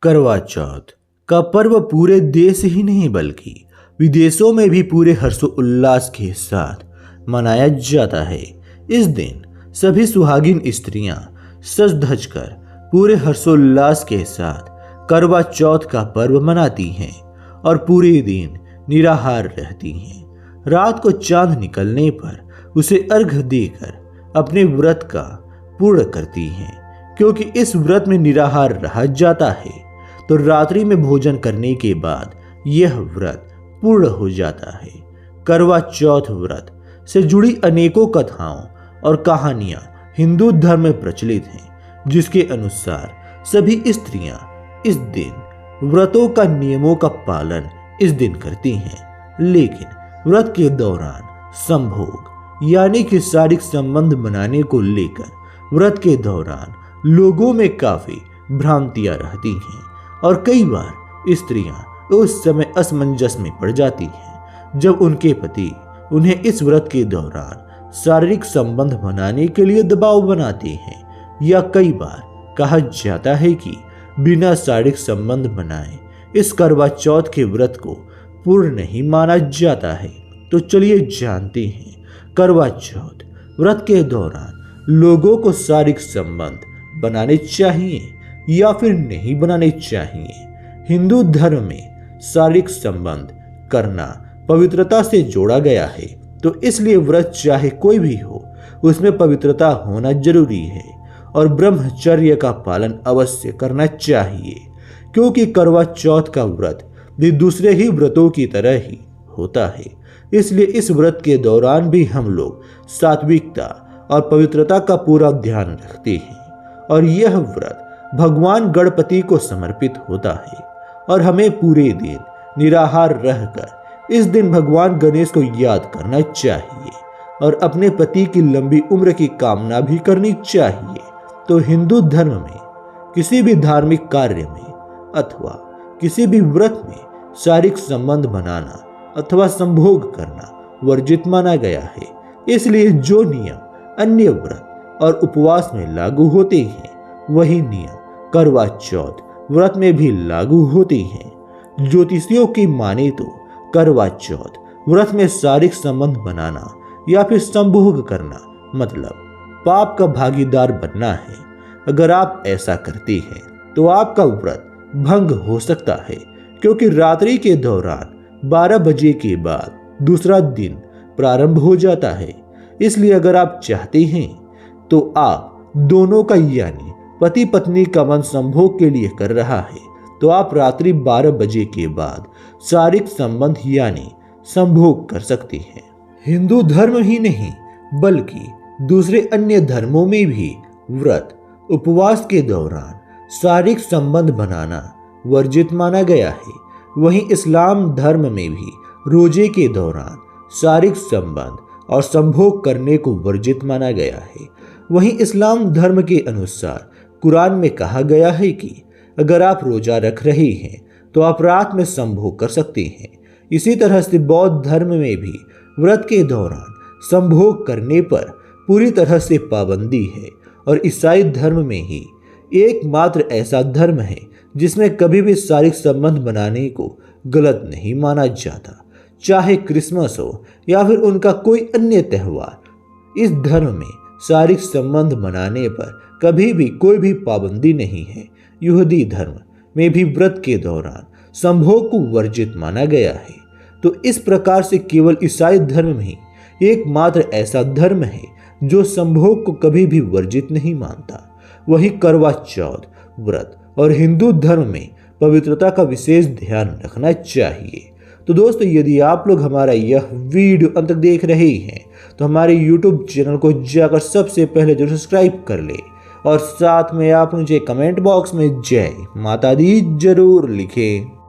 करवा चौथ का पर्व पूरे देश ही नहीं बल्कि विदेशों में भी पूरे हर्षोल्लास के साथ मनाया जाता है। इस दिन सभी सुहागिन स्त्रियां सज धज कर पूरे हर्षोल्लास के साथ करवा चौथ का पर्व मनाती हैं और पूरे दिन निराहार रहती हैं। रात को चांद निकलने पर उसे अर्घ देकर अपने व्रत का पूर्ण करती हैं। क्योंकि इस व्रत में निराहार रहा जाता है तो रात्रि में भोजन करने के बाद यह व्रत पूर्ण हो जाता है। करवा चौथ व्रत से जुड़ी अनेकों कथाओं और कहानियां हिंदू धर्म में प्रचलित हैं, जिसके अनुसार सभी स्त्रियां इस दिन व्रतों का नियमों का पालन इस दिन करती हैं। लेकिन व्रत के दौरान संभोग यानी कि शारीरिक संबंध बनाने को लेकर व्रत के दौरान लोगों में काफी भ्रांतियां रहती हैं और कई बार स्त्रियां उस समय असमंजस में पड़ जाती हैं जब उनके पति उन्हें इस व्रत के दौरान शारीरिक संबंध बनाने के लिए दबाव बनाते हैं, या कई बार कहा जाता है कि बिना शारीरिक संबंध बनाए इस करवा चौथ के व्रत को पूर्ण नहीं माना जाता है। तो चलिए जानते हैं करवा चौथ व्रत के दौरान लोगों को शारीरिक संबंध बनाने चाहिए या फिर नहीं बनाने चाहिए। हिंदू धर्म में शारीरिक संबंध करना पवित्रता से जोड़ा गया है, तो इसलिए व्रत चाहे कोई भी हो उसमें पवित्रता होना जरूरी है और ब्रह्मचर्य का पालन अवश्य करना चाहिए। क्योंकि करवा चौथ का व्रत भी दूसरे ही व्रतों की तरह ही होता है, इसलिए इस व्रत के दौरान भी हम लोग सात्विकता और पवित्रता का पूरा ध्यान रखते हैं। और यह व्रत भगवान गणपति को समर्पित होता है और हमें पूरे दिन निराहार रहकर इस दिन भगवान गणेश को याद करना चाहिए और अपने पति की लंबी उम्र की कामना भी करनी चाहिए। तो हिंदू धर्म में किसी भी धार्मिक कार्य में अथवा किसी भी व्रत में शारीरिक संबंध बनाना अथवा संभोग करना वर्जित माना गया है। इसलिए जो नियम अन्य व्रत और उपवास में लागू होते हैं वही नियम करवा चौथ व्रत में भी लागू होते हैं। ज्योतिषियों की माने तो करवा चौथ व्रत में शारीरिक संबंध बनाना या फिर संभोग करना मतलब पाप का भागीदार बनना है। अगर आप ऐसा करते हैं तो आपका व्रत भंग हो सकता है, क्योंकि रात्रि के दौरान 12 बजे के बाद दूसरा दिन प्रारंभ हो जाता है। इसलिए अगर आप चाहते हैं तो आप दोनों का यानी पति पत्नी का मन संभोग के लिए कर रहा है तो आप रात्रि 12 बजे के बाद शारीरिक संबंध यानी संभोग कर सकते हैं। हिंदू धर्म ही नहीं बल्कि दूसरे अन्य धर्मों में भी व्रत उपवास के दौरान शारीरिक संबंध बनाना वर्जित माना गया है। वहीं इस्लाम धर्म में भी रोजे के दौरान शारीरिक संबंध और संभोग करने को वर्जित माना गया है। वहीं इस्लाम धर्म के अनुसार कुरान में कहा गया है कि अगर आप रोजा रख रहे हैं तो आप रात में संभोग कर सकते हैं। इसी तरह से बौद्ध धर्म में भी व्रत के दौरान संभोग करने पर पूरी तरह से पाबंदी है और ईसाई धर्म में ही एकमात्र ऐसा धर्म है जिसमें कभी भी शारीरिक संबंध बनाने को गलत नहीं माना जाता। चाहे क्रिसमस हो या फिर उनका कोई अन्य त्यौहार, इस धर्म में शारीरिक संबंध बनाने पर कभी भी कोई भी पाबंदी नहीं है। यहूदी धर्म में भी व्रत के दौरान संभोग को वर्जित माना गया है। तो इस प्रकार से केवल ईसाई धर्म ही एकमात्र ऐसा धर्म है जो संभोग को कभी भी वर्जित नहीं मानता। वहीं करवा चौथ व्रत और हिंदू धर्म में पवित्रता का विशेष ध्यान रखना चाहिए। तो दोस्तों, यदि आप लोग हमारा यह वीडियो अंत तक देख रहे हैं तो हमारे YouTube चैनल को जाकर सबसे पहले जरूर सब्सक्राइब कर ले और साथ में आप मुझे कमेंट बॉक्स में जय माता दी जरूर लिखें।